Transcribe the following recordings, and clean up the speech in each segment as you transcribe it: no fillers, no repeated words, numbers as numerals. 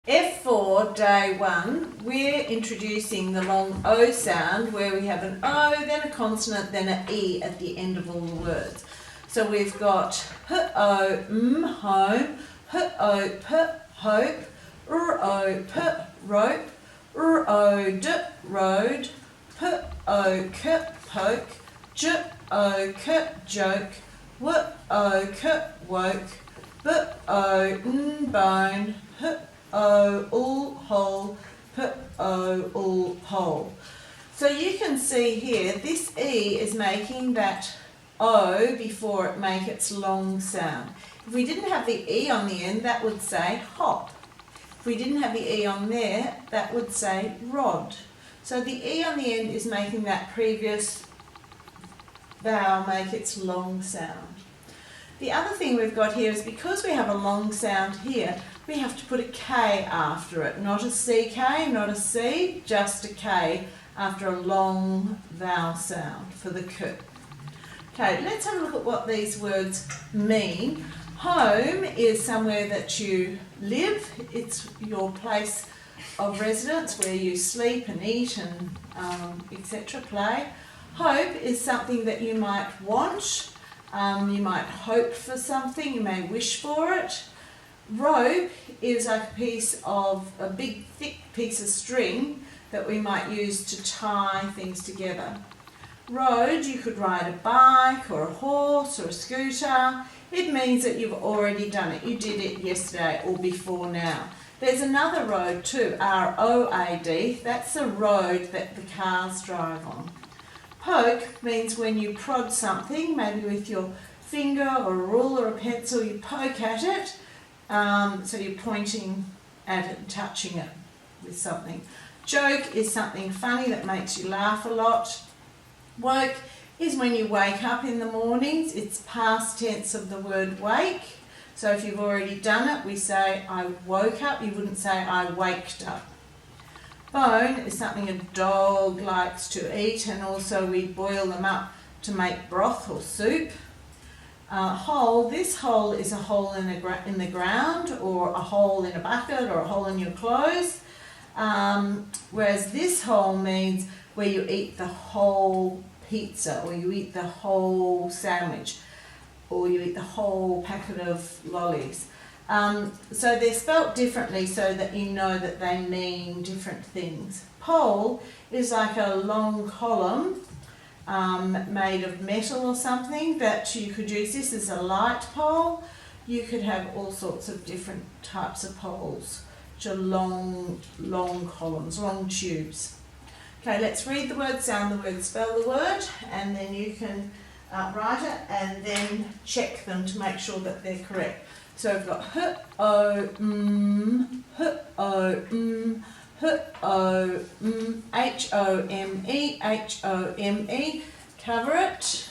F4, day 1, we're introducing the long O sound where we have an O, then a consonant, then an E at the end of all the words. So we've got h-o, home, h-o, hope, r-o, rope, r-o-d, road, p-o-k, poke, j-o-k, joke, w-o-k, woke, b-o-n, bone, h-o-ul, hole, p-o-ul, hole. So you can see here, this E is making that O before it makes its long sound. If we didn't have the E on the end, that would say hop. If we didn't have the E on there, that would say rod. So the E on the end is making that previous vowel make its long sound. The other thing we've got here is because we have a long sound here, we have to put a K after it. Not a CK, not a C, just a K after a long vowel sound for the K. Okay, let's have a look at what these words mean. Home is somewhere that you live. It's your place of residence where you sleep and eat and etc. play. Hope is something that you might want. You might hope for something. You may wish for it. Rope is like a big thick piece of string that we might use to tie things together. Road, you could ride a bike or a horse or a scooter. It means that you've already done it. You did it yesterday or before now. There's another road too, R-O-A-D. That's the road that the cars drive on. Poke means when you prod something, maybe with your finger or a ruler or a pencil, you poke at it. So you're pointing at it and touching it with something. Joke is something funny that makes you laugh a lot. Woke is when you wake up in the mornings. It's past tense of the word wake. So if you've already done it, we say I woke up. You wouldn't say I waked up. Bone is something a dog likes to eat, and also we boil them up to make broth or soup. Hole, this hole is a hole in the ground, or a hole in a bucket, or a hole in your clothes. Whereas this hole means where you eat the whole pizza, or you eat the whole sandwich, or you eat the whole packet of lollies. So they're spelt differently so that you know that they mean different things. Pole is like a long column made of metal or something that you could use. This is a light pole. You could have all sorts of different types of poles, which are long columns, long tubes. Okay, let's read the word, sound the word, spell the word, and then you can write it and then check them to make sure that they're correct. So we've got h-o-m, h-o-m, h-o-m, h-o-m-e, h-o-m-e. Cover it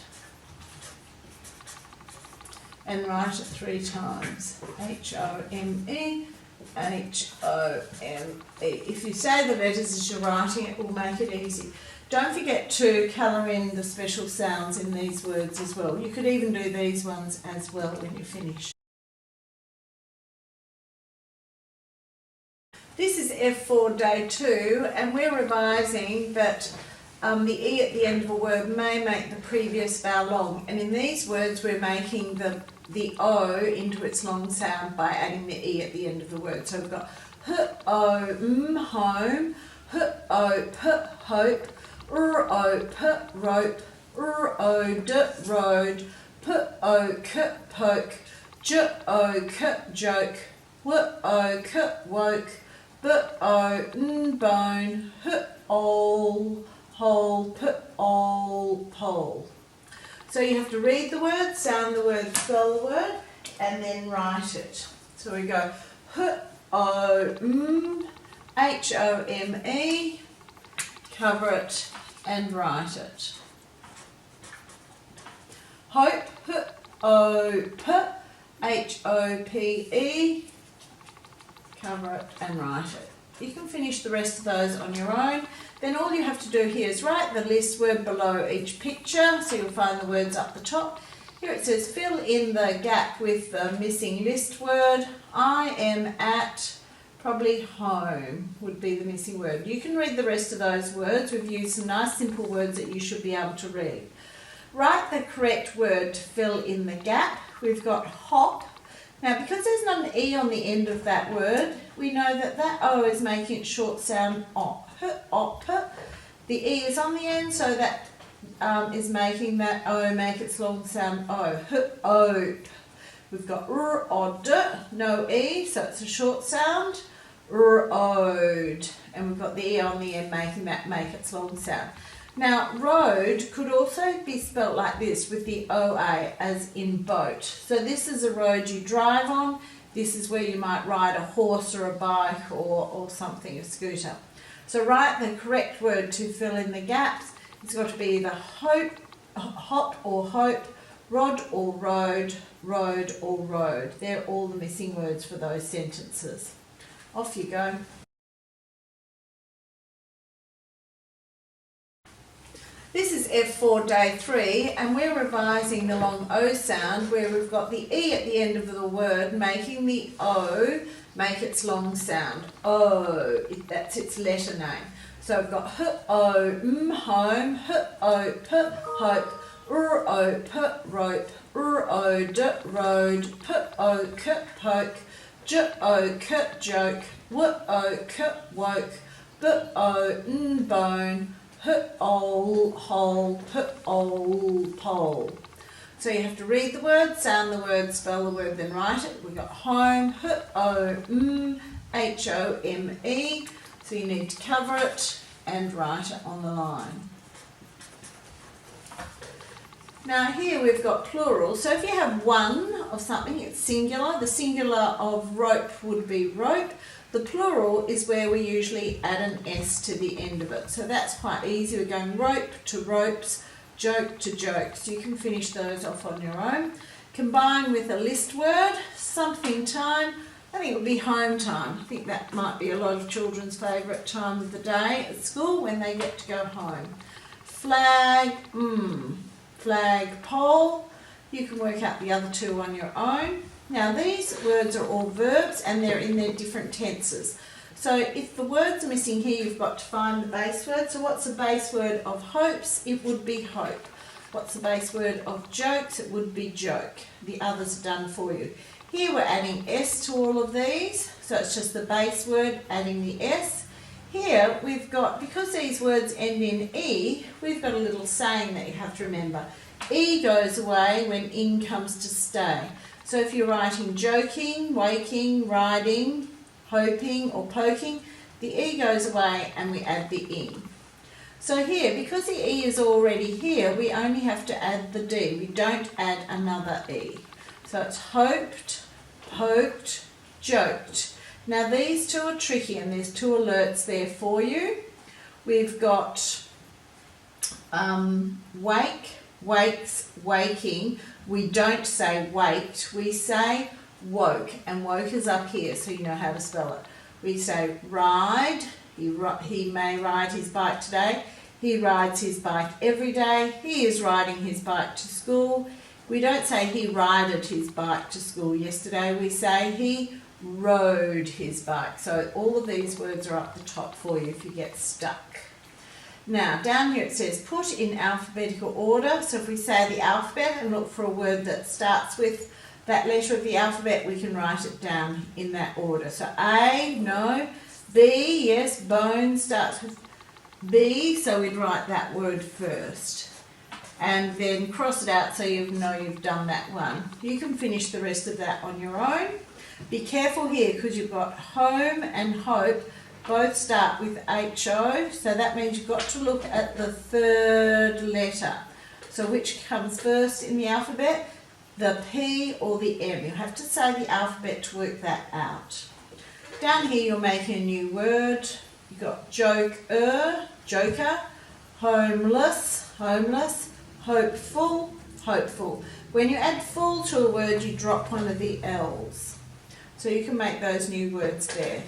and write it 3 times. H-o-m-e, H-O-M-E. If you say the letters as you're writing, it will make it easy. Don't forget to colour in the special sounds in these words as well. You could even do these ones as well when you finish. This is F4 day 2, and we're revising that the E at the end of a word may make the previous vowel long. And in these words, we're making the O into its long sound by adding the E at the end of the word. So we've got h-o-m, home, h-o-p, hope, r-o-p, rope, r-o-d, road, p-o-k, poke, j-o-k, joke, w-o-k, woke, b-o-n, bone, h-ol, hole, p-ol, pole. So you have to read the word, sound the word, spell the word, and then write it. So we go h-o-m, h-o-m-e, cover it and write it. Hope, h-o-p, h-o-p-e, cover it and write it. You can finish the rest of those on your own. Then all you have to do here is write the list word below each picture, so you'll find the words up the top. Here it says fill in the gap with the missing list word. I am at probably home would be the missing word. You can read the rest of those words. We've used some nice simple words that you should be able to read. Write the correct word to fill in the gap. We've got hop. Now, because there's not an E on the end of that word, we know that that O is making its short sound op. Op. The E is on the end, so that is making that O make its long sound O. Ode. We've got od, no E, so it's a short sound. Ode. And we've got the E on the end making that make its long sound. Now, road could also be spelt like this with the OA, as in boat. So this is a road you drive on. This is where you might ride a horse or a bike or something, a scooter. So write the correct word to fill in the gaps. It's got to be either hop or hope, rod or road, road or road. They're all the missing words for those sentences. Off you go. This is F4 day 3, and we're revising the long O sound where we've got the E at the end of the word making the O make its long sound. O, that's its letter name. So we've got home, home, hope, hope, rope, rope, road, road, poke, poke, joke, joke, woke, woke, bone, hole, pole. So you have to read the word, sound the word, spell the word, then write it. We've got home, home, home. So you need to cover it and write it on the line. Now here we've got plural. So if you have one of something, it's singular. The singular of rope would be rope. The plural is where we usually add an S to the end of it. So that's quite easy. We're going rope to ropes, joke to jokes. You can finish those off on your own. Combine with a list word, something time. I think it would be home time. I think that might be a lot of children's favourite time of the day at school when they get to go home. Flag, flag pole. You can work out the other two on your own. Now these words are all verbs and they're in their different tenses. So if the words are missing here, you've got to find the base word. So what's the base word of hopes? It would be hope. What's the base word of jokes? It would be joke. The others are done for you. Here we're adding S to all of these. So it's just the base word adding the S. Here we've got, because these words end in E, we've got a little saying that you have to remember. E goes away when in comes to stay. So if you're writing joking, waking, riding, hoping or poking, the E goes away and we add the in. So here, because the E is already here, we only have to add the D. We don't add another E. So it's hoped, poked, joked. Now these two are tricky and there's two alerts there for you. We've got wake, wakes, waking. We don't say waked, we say woke, and woke is up here so you know how to spell it. We say ride, he may ride his bike today, he rides his bike every day, he is riding his bike to school. We don't say he rided his bike to school yesterday, we say he rode his bike. So all of these words are up the top for you if you get stuck. Now, down here it says put in alphabetical order. So if we say the alphabet and look for a word that starts with that letter of the alphabet, we can write it down in that order. So A, no. B, yes, bone starts with B, so we'd write that word first. And then cross it out so you know you've done that one. You can finish the rest of that on your own. Be careful here because you've got home and hope. Both start with HO, so that means you've got to look at the third letter. So which comes first in the alphabet? The P or the M. You have to say the alphabet to work that out. Down here you're making a new word. You've got joker, homeless, homeless, hopeful, hopeful. When you add full to a word, you drop one of the L's. So you can make those new words there.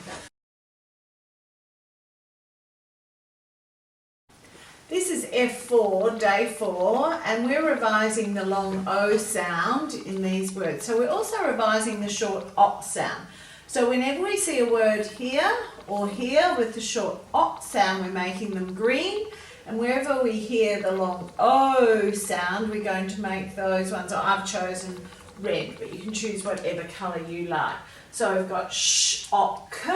This is F4, day 4, and we're revising the long O sound in these words. So we're also revising the short op sound. So whenever we see a word here or here with the short O sound, we're making them green. And wherever we hear the long O sound, we're going to make those ones. I've chosen red, but you can choose whatever colour you like. So we've got sh, o, k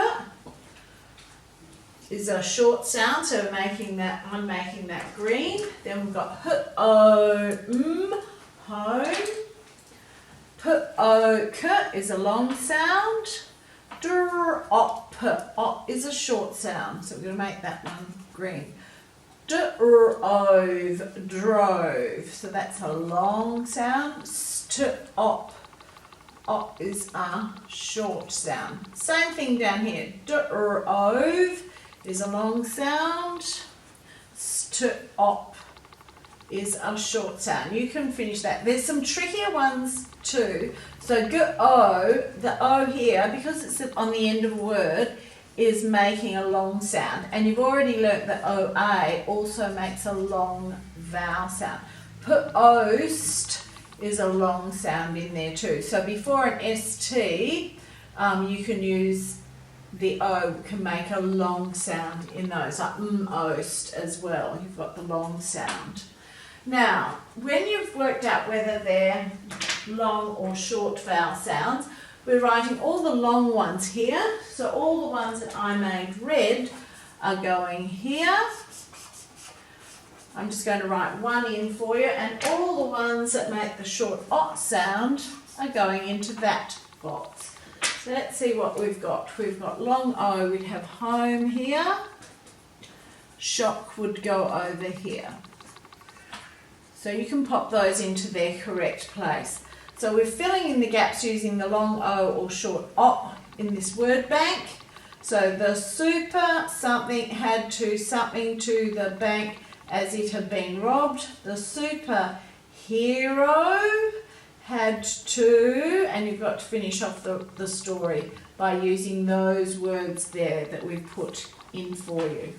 is a short sound, so I'm making that green. Then we've got h, o, m, home. P, o, k is a long sound. Dr, o, p, o is a short sound, so we're going to make that one green. Drove, drove, so that's a long sound. Stop, op is a short sound. Same thing down here. Drove is a long sound. Stop is a short sound. You can finish that. There's some trickier ones too. So go, the O here, because it's on the end of a word, is making a long sound. And you've already learnt that OA also makes a long vowel sound. Post is a long sound in there too. So before an ST, you can use the O, can make a long sound in those, like ost as well. You've got the long sound. Now, when you've worked out whether they're long or short vowel sounds, we're writing all the long ones here. So all the ones that I made red are going here. I'm just going to write one in for you, and all the ones that make the short O sound are going into that box. So let's see what we've got. We've got long O, we'd have home here. Shock would go over here. So you can pop those into their correct place. So we're filling in the gaps using the long O or short O in this word bank. So the super something had to something to the bank as it had been robbed. The super hero had to, and you've got to finish off the story by using those words there that we've put in for you.